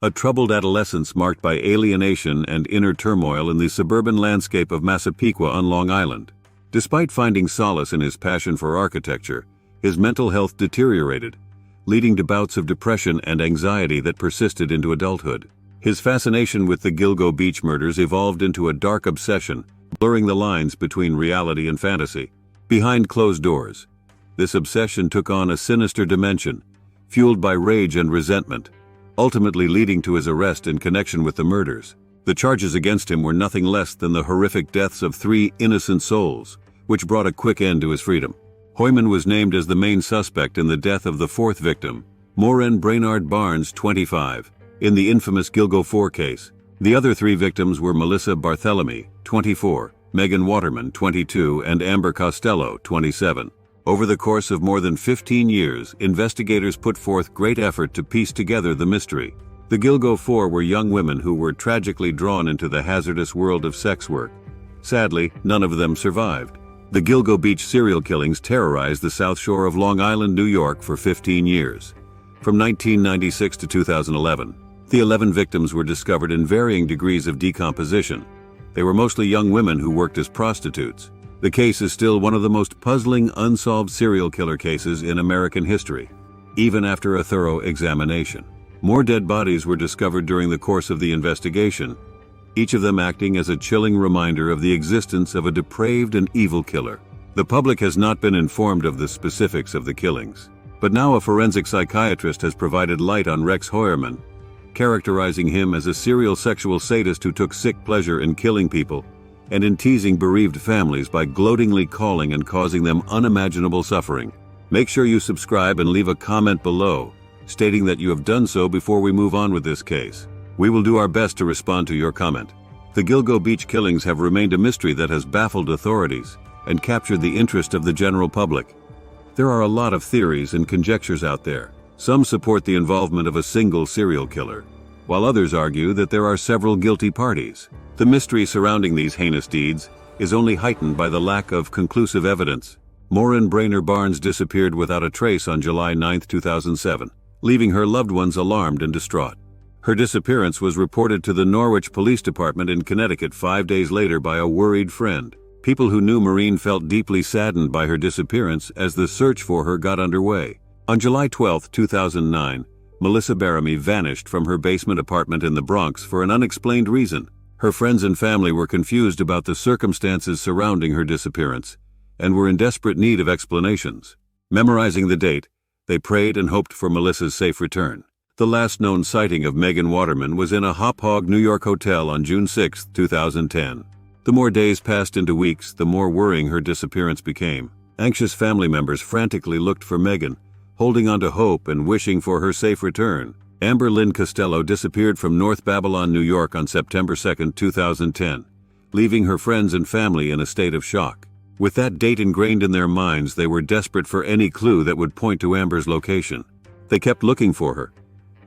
A troubled adolescence marked by alienation and inner turmoil in the suburban landscape of Massapequa on Long Island. Despite finding solace in his passion for architecture, his mental health deteriorated, leading to bouts of depression and anxiety that persisted into adulthood. His fascination with the Gilgo Beach murders evolved into a dark obsession, blurring the lines between reality and fantasy. Behind closed doors, this obsession took on a sinister dimension, fueled by rage and resentment, ultimately leading to his arrest in connection with the murders. The charges against him were nothing less than the horrific deaths of 3 innocent souls, which brought a quick end to his freedom. Waterman was named as the main suspect in the death of the 4th victim, Moren Brainard Barnes, 25, in the infamous Gilgo 4 case. The other 3 victims were Melissa Barthelemy, 24, Megan Waterman, 22, and Amber Costello, 27. Over the course of more than 15 years, investigators put forth great effort to piece together the mystery. The Gilgo 4 were young women who were tragically drawn into the hazardous world of sex work. Sadly, none of them survived. The Gilgo Beach serial killings terrorized the South Shore of Long Island, New York for 15 years. From 1996 to 2011, the 11 victims were discovered in varying degrees of decomposition. They were mostly young women who worked as prostitutes. The case is still one of the most puzzling unsolved serial killer cases in American history, even after a thorough examination. More dead bodies were discovered during the course of the investigation, each of them acting as a chilling reminder of the existence of a depraved and evil killer. The public has not been informed of the specifics of the killings, but now a forensic psychiatrist has provided light on Rex Waterman, characterizing him as a serial sexual sadist who took sick pleasure in killing people and in teasing bereaved families by gloatingly calling and causing them unimaginable suffering. Make sure you subscribe and leave a comment below, stating that you have done so before we move on with this case. We will do our best to respond to your comment. The Gilgo Beach killings have remained a mystery that has baffled authorities and captured the interest of the general public. There are a lot of theories and conjectures out there. Some support the involvement of a single serial killer, while others argue that there are several guilty parties. The mystery surrounding these heinous deeds is only heightened by the lack of conclusive evidence. Moren Brainard Barnes disappeared without a trace on July 9, 2007, leaving her loved ones alarmed and distraught. Her disappearance was reported to the Norwich Police Department in Connecticut 5 days later by a worried friend. People who knew Moren felt deeply saddened by her disappearance as the search for her got underway. On July 12, 2009, Melissa Barthelemy vanished from her basement apartment in the Bronx for an unexplained reason. Her friends and family were confused about the circumstances surrounding her disappearance and were in desperate need of explanations. Memorizing the date, they prayed and hoped for Melissa's safe return. The last known sighting of Megan Waterman was in a Hop Hog, New York hotel on June 6, 2010. The more days passed into weeks, the more worrying her disappearance became. Anxious family members frantically looked for Megan, holding on to hope and wishing for her safe return. Amber Lynn Costello disappeared from North Babylon, New York on September 2, 2010, leaving her friends and family in a state of shock. With that date ingrained in their minds, they were desperate for any clue that would point to Amber's location. They kept looking for her,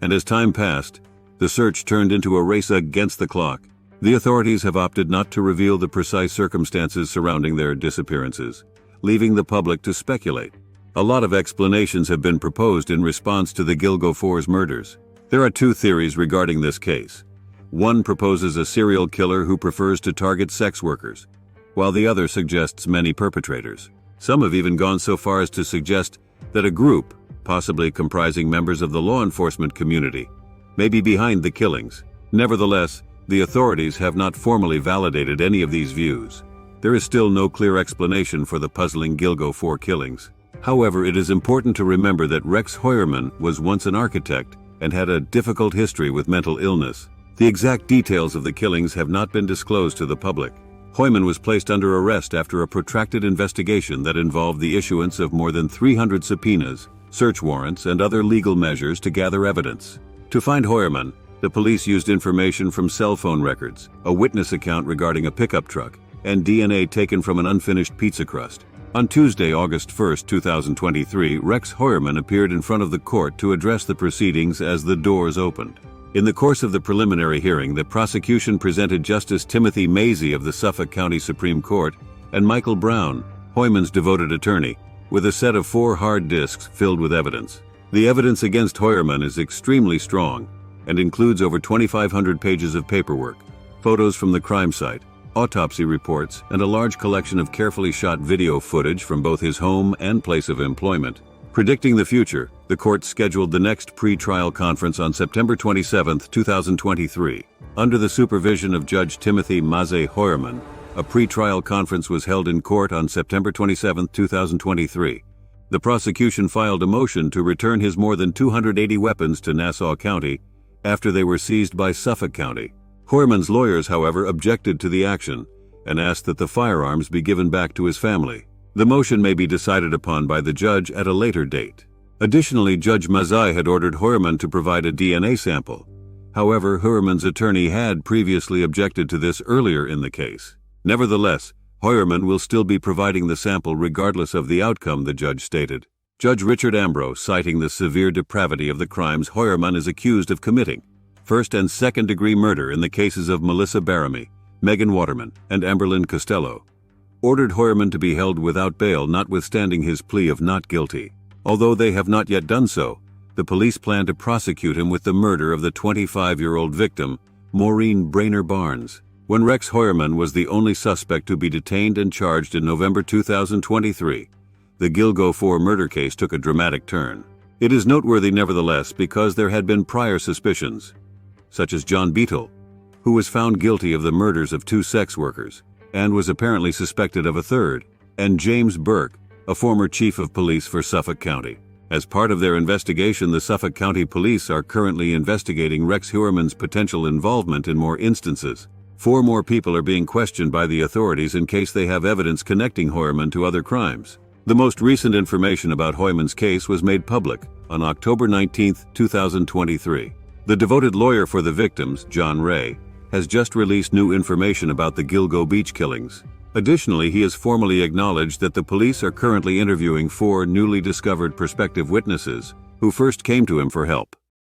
and as time passed, the search turned into a race against the clock. The authorities have opted not to reveal the precise circumstances surrounding their disappearances, leaving the public to speculate. A lot of explanations have been proposed in response to the Gilgo 4's murders. There are 2 theories regarding this case. One proposes a serial killer who prefers to target sex workers, while the other suggests many perpetrators. Some have even gone so far as to suggest that a group, possibly comprising members of the law enforcement community, may be behind the killings. Nevertheless, the authorities have not formally validated any of these views. There is still no clear explanation for the puzzling Gilgo 4 killings. However, it is important to remember that Rex Waterman was once an architect and had a difficult history with mental illness. The exact details of the killings have not been disclosed to the public. Waterman was placed under arrest after a protracted investigation that involved the issuance of more than 300 subpoenas, search warrants, and other legal measures to gather evidence. To find Waterman, the police used information from cell phone records, a witness account regarding a pickup truck, and DNA taken from an unfinished pizza crust. On Tuesday, August 1, 2023, Rex Waterman appeared in front of the court to address the proceedings as the doors opened. In the course of the preliminary hearing, the prosecution presented Justice Timothy Mazie of the Suffolk County Supreme Court and Michael Brown, Waterman's devoted attorney, with a set of 4 hard disks filled with evidence. The evidence against Waterman is extremely strong, and includes over 2,500 pages of paperwork, photos from the crime site, autopsy reports, and a large collection of carefully shot video footage from both his home and place of employment. Predicting the future, the court scheduled the next pre-trial conference on September 27, 2023. Under the supervision of Judge Timothy Maze Hoyerman, a pre-trial conference was held in court on September 27, 2023. The prosecution filed a motion to return his more than 280 weapons to Nassau County after they were seized by Suffolk County. Hoyerman's lawyers, however, objected to the action and asked that the firearms be given back to his family. The motion may be decided upon by the judge at a later date. Additionally, Judge Mazai had ordered Hoyerman to provide a DNA sample. However, Hoyerman's attorney had previously objected to this earlier in the case. Nevertheless, Hoyerman will still be providing the sample regardless of the outcome, the judge stated. Judge Richard Ambrose, citing the severe depravity of the crimes Hoyerman is accused of committing, first and second-degree murder in the cases of Melissa Barthelemy, Megan Waterman, and Amberlynn Costello, ordered Hoyerman to be held without bail, notwithstanding his plea of not guilty. Although they have not yet done so, the police plan to prosecute him with the murder of the 25-year-old victim, Moren Brainard Barnes. When Rex Hoyerman was the only suspect to be detained and charged in November 2023, the Gilgo 4 murder case took a dramatic turn. It is noteworthy nevertheless because there had been prior suspicions, such as John Beetle, who was found guilty of the murders of 2 sex workers, and was apparently suspected of a third, and James Burke, a former chief of police for Suffolk County. As part of their investigation, the Suffolk County Police are currently investigating Rex Hoyerman's potential involvement in more instances. 4 more people are being questioned by the authorities in case they have evidence connecting Hoyerman to other crimes. The most recent information about Hoyerman's case was made public on October 19, 2023. The devoted lawyer for the victims, John Ray, has just released new information about the Gilgo Beach killings. Additionally, he has formally acknowledged that the police are currently interviewing 4 newly discovered prospective witnesses who first came to him for help.